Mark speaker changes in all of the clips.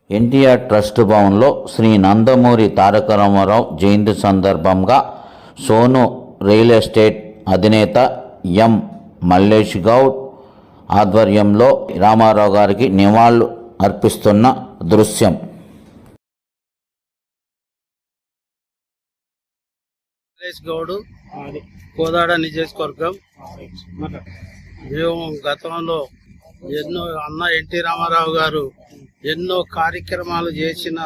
Speaker 1: NTR trust భవన్లో శ్రీ నందమూరి తారక రామారావు జయంతి సందర్భంగా Sonu real estate అధినేత ఎం మల్లేష్ గౌడ్ ఆధ్వర్యంలో రామారావు గారికి నివాళులు అర్పిస్తున్న దృశ్యం.
Speaker 2: మల్లేష్ గౌడ్, కోదాడ నియోజకవర్గం. మేము గతంలో ఎన్నో ఎన్టీ రామారావు గారు ఎన్నో కార్యక్రమాలు చేసిన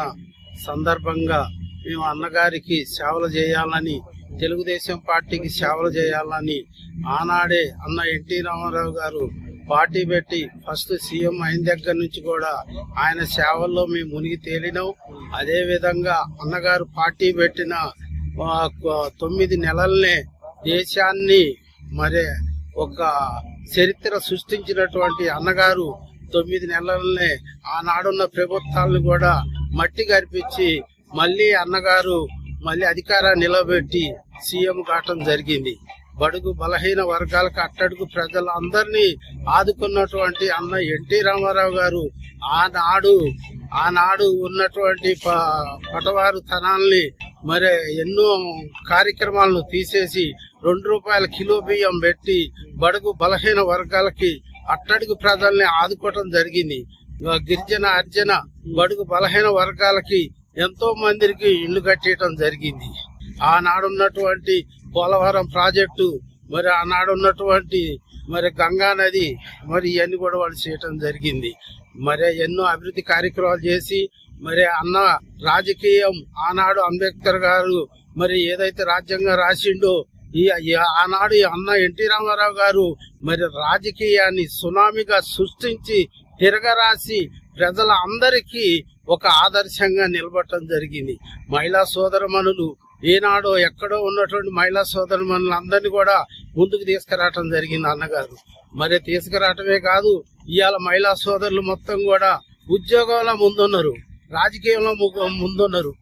Speaker 2: సందర్భంగా మేము అన్నగారికి సేవలు చేయాలని, తెలుగుదేశం పార్టీకి సేవలు చేయాలని ఆనాడే ఎన్టీ రామారావు గారు పార్టీ పెట్టి ఫస్ట్ సీఎం అయిన దగ్గర నుంచి కూడా ఆయన సేవల్లో మేము మునిగి తేలినాం. అదేవిధంగా అన్నగారు పార్టీ పెట్టిన 9 నెలలనే దేశాన్ని మరి ఒక చరిత్ర సృష్టించినటువంటి అన్నగారు 9 నెలలనే ఆనాడున్న ప్రభుత్వాలను కూడా మట్టి కరిపించి మళ్ళీ అన్నగారు అధికారాన్ని నిలబెట్టి సీఎం కావటం జరిగింది. బడుగు బలహీన వర్గాలకు అట్టడుగు ప్రజలందరినీ ఆదుకున్నటువంటి ఎన్టీ రామారావు గారు ఆనాడు ఉన్నటువంటి పటవారు తనాల్ని మరి ఎన్నో కార్యక్రమాలను తీసేసి 2 రూపాయల కిలో బియ్యం పెట్టి బడుగు బలహీన వర్గాలకి అట్టడుగు ప్రజల్ని ఆదుకోవటం జరిగింది. గిరిజన అర్జన బడుగు బలహీన వర్గాలకి ఎంతో మందికి ఇళ్లు కట్టేయటం జరిగింది. ఆనాడున్నటువంటి పోలవరం ప్రాజెక్టు, మరి ఆనాడున్నటువంటి గంగా నది, మరి ఇవన్నీ కూడా వాళ్ళు చేయటం జరిగింది. మరి ఎన్నో అభివృద్ధి కార్యక్రమాలు చేసి అన్న రాజకీయం ఆనాడు అంబేద్కర్ గారు ఏదైతే రాజ్యాంగం రాసిండో ఆనాడు ఎన్టీ రామారావు గారు రాజకీయాన్ని సునామీగా సృష్టించి తిరగరాసి ప్రజల అందరికీ ఒక ఆదర్శంగా నిలబడటం జరిగింది. మహిళా సోదరమణులు ఏనాడో ఎక్కడో ఉన్నటువంటి మహిళా సోదరమణులు అందరినీ కూడా ముందుకు తీసుకురావటం జరిగింది అన్నగారు. తీసుకురావటమే కాదు, ఇవాళ మహిళా సోదరులు మొత్తం కూడా ఉద్యోగంలో ముందున్నారు, రాజకీయంలో ముందున్నారు.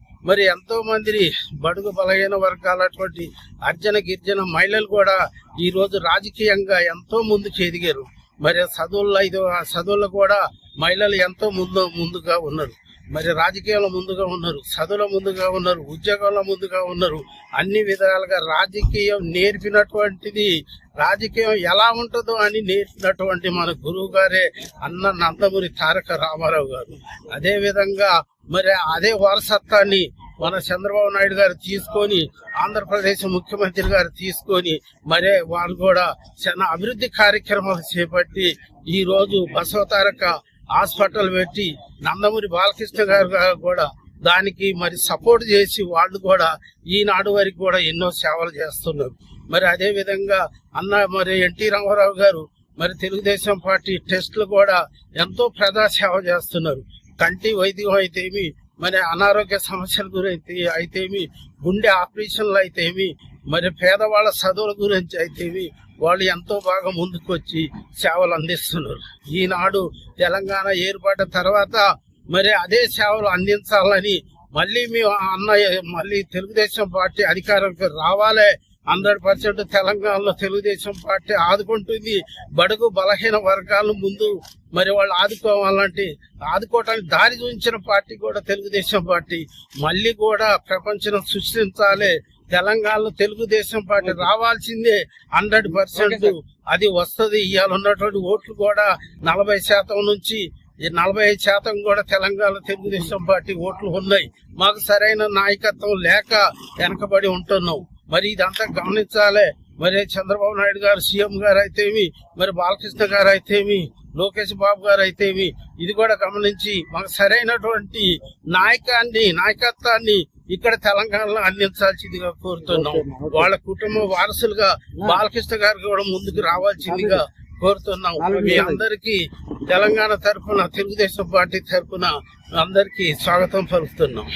Speaker 2: ఎంతో మంది బడుగు బలహీన వర్గాలటువంటి అర్జన గిరిజన మహిళలు కూడా ఈ రోజు రాజకీయంగా ఎంతో ముందుకు ఎదిగారు. చదువుల్లో కూడా మహిళలు ఎంతో ముందుగా ఉన్నారు. రాజకీయంలో ముందుగా ఉన్నారు, చదువులో ముందుగా ఉన్నారు, ఉద్యోగంలో ముందుగా ఉన్నారు. అన్ని విధాలుగా రాజకీయం నేర్పినటువంటిది, రాజకీయం ఎలా ఉంటుందో అని నేర్పినటువంటి మన గురువు గారే నందమూరి తారక రామారావు గారు. అదే విధంగా అదే వారసత్వాన్ని మన చంద్రబాబు నాయుడు గారు తీసుకొని, ఆంధ్రప్రదేశ్ ముఖ్యమంత్రి గారు తీసుకొని వాళ్ళు కూడా చాలా అభివృద్ధి కార్యక్రమాలు చేపట్టి ఈ రోజు బసవతారక హాస్పిటల్ పెట్టి నందమూరి బాలకృష్ణ గారు కూడా దానికి సపోర్ట్ చేసి వాళ్ళు కూడా ఈనాడు వరకు కూడా ఎన్నో సేవలు చేస్తున్నారు. అదే విధంగా ఎన్టీ రామారావు గారు తెలుగుదేశం పార్టీ టెస్టులు కూడా ఎంతో ప్రజా సేవ చేస్తున్నారు. కంటి వైద్యం అయితేమి, అనారోగ్య సమస్యల గురించి అయితేమి, గుండె ఆపరేషన్లు అయితేమి, పేదవాళ్ళ చదువుల గురించి అయితేమి వాళ్ళు ఎంతో బాగా ముందుకొచ్చి సేవలు అందిస్తున్నారు. ఈనాడు తెలంగాణ ఏర్పడిన తర్వాత అదే సేవలు అందించాలని మళ్ళీ తెలుగుదేశం పార్టీ అధికారంలోకి రావాలి. 100% తెలంగాణలో తెలుగుదేశం పార్టీ ఆదుకుంటుంది. బడుగు బలహీన వర్గాలను ముందు వాళ్ళు ఆదుకోవటానికి దారి చూపించిన పార్టీ కూడా తెలుగుదేశం పార్టీ. మళ్ళీ కూడా ప్రపంచం సృష్టించాలి. తెలంగాణలో తెలుగుదేశం పార్టీ రావాల్సిందే 100%. అది వస్తుంది. ఇవాళ ఉన్నటువంటి ఓట్లు కూడా 40% నుంచి 45% కూడా తెలంగాణలో తెలుగుదేశం పార్టీ ఓట్లు ఉన్నాయి. మాకు సరైన నాయకత్వం లేక వెనకబడి ఉంటున్నాం. ఇదంతా గమనించాలి. చంద్రబాబు నాయుడు గారు సీఎం గారు అయితేమి, బాలకృష్ణ గారు అయితేమి, లోకేష్ బాబు గారు అయితేమి ఇది కూడా గమనించి మాకు సరైనటువంటి నాయకత్వాన్ని ఇక్కడ తెలంగాణలో అందించాల్సిందిగా కోరుతున్నాం. వాళ్ళ కుటుంబ వారసులుగా బాలకృష్ణ గారు కూడా ముందుకు రావాల్సిందిగా కోరుతున్నాం. మీ అందరికీ తెలంగాణ తరఫున, తెలుగుదేశం పార్టీ తరఫున అందరికీ స్వాగతం పలుకుతున్నాం.